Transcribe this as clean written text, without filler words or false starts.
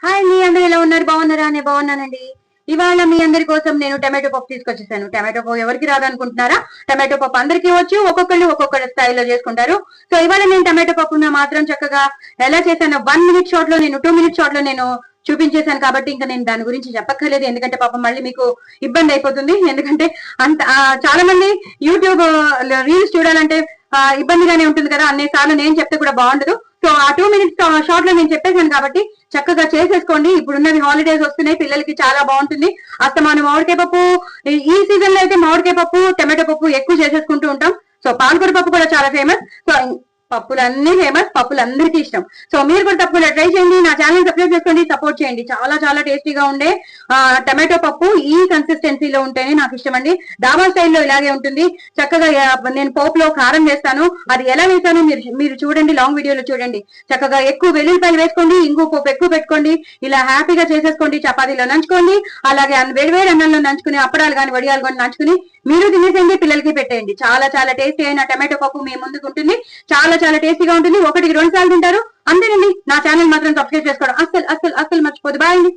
Hi అండి, అందరూ ఎలా ఉన్నారు? బాగున్నారా? నేను బాగున్నానండి. ఇవాళ మీ అందరి కోసం నేను టమాటో పప్పు తీసుకొచ్చేసాను. టమాటో పప్పు ఎవరికి రాదనుకుంటున్నారా? టమాటో పప్పు అందరికీ వచ్చు, ఒక్కొక్కళ్ళు ఒక్కొక్కరు స్టైల్లో చేసుకుంటారు. సో ఇవాళ నేను టమాటో పప్పును మాత్రం చక్కగా ఎలా చేశాను 1 మినిట్ షార్ట్ లో, నేను 2 మినిట్ షార్ట్ లో నేను చూపించేశాను. కాబట్టి ఇంకా నేను దాని గురించి చెప్పక్కర్లేదు, ఎందుకంటే పాపం మళ్ళీ మీకు ఇబ్బంది అయిపోతుంది. ఎందుకంటే అంత చాలా మంది యూట్యూబ్ రీల్స్ చూడాలంటే ఇబ్బందిగానే ఉంటుంది కదా, అన్నిసార్లు నేను చెప్తే కూడా బాగుండదు. సో ఆ 2 మినిట్స్ షార్ట్ లో నేను చెప్పేశాను కాబట్టి చక్కగా చేసేసుకోండి. ఇప్పుడున్నది హాలిడేస్ వస్తున్నాయి, పిల్లలకి చాలా బాగుంటుంది. అస్తమానం మామిడికాయ పప్పు, ఈ సీజన్ లో అయితే మామిడికాయ పప్పు, టమాటో పప్పు ఎక్కువ చేసేసుకుంటూ ఉంటాం. సో పాలకూర పప్పు కూడా చాలా ఫేమస్. సో పప్పులన్నీ ఫేమస్, పప్పులు అందరికీ ఇష్టం. సో మీరు కూడా తప్పకుండా ట్రై చేయండి, నా ఛానల్ సబ్స్క్రైబ్ చేసుకోండి, సపోర్ట్ చేయండి. చాలా చాలా టేస్టీగా ఉండే టమాటో పప్పు ఈ కన్సిస్టెన్సీలో ఉంటేనే నాకు ఇష్టం అండి. డాబా స్టైల్లో ఇలాగే ఉంటుంది. చక్కగా నేను పోపులో కారం వేస్తాను, అది ఎలా వేసాను మీరు చూడండి, లాంగ్ వీడియోలో చూడండి. చక్కగా ఎక్కువ వెల్లుల్లిపాయలు వేసుకోండి, ఇంగు పోపు ఎక్కువ పెట్టుకోండి, ఇలా హ్యాపీగా చేసేసుకోండి. చపాతీలో నంచుకోండి, అలాగే వేడివేడి అన్నంలో నంచుకుని, అప్పడాలు కానీ వడియాలు కానీ నంచుకుని మీరు తినేసేయండి, పిల్లలకి పెట్టేయండి. చాలా చాలా టేస్టీ అయిన టమాటో పప్పు మీ ముందుకు ఉంటుంది. చాలా చాలా టేస్టీగా ఉంటుంది. 1కి 2 సార్లు తింటారు. అంతేనండి. నా ఛానల్ మాత్రం సబ్స్క్రైబ్ చేసుకోవడం అస్సలు అస్సలు అస్సలు మర్చిపోదు. బాయ్ అండి.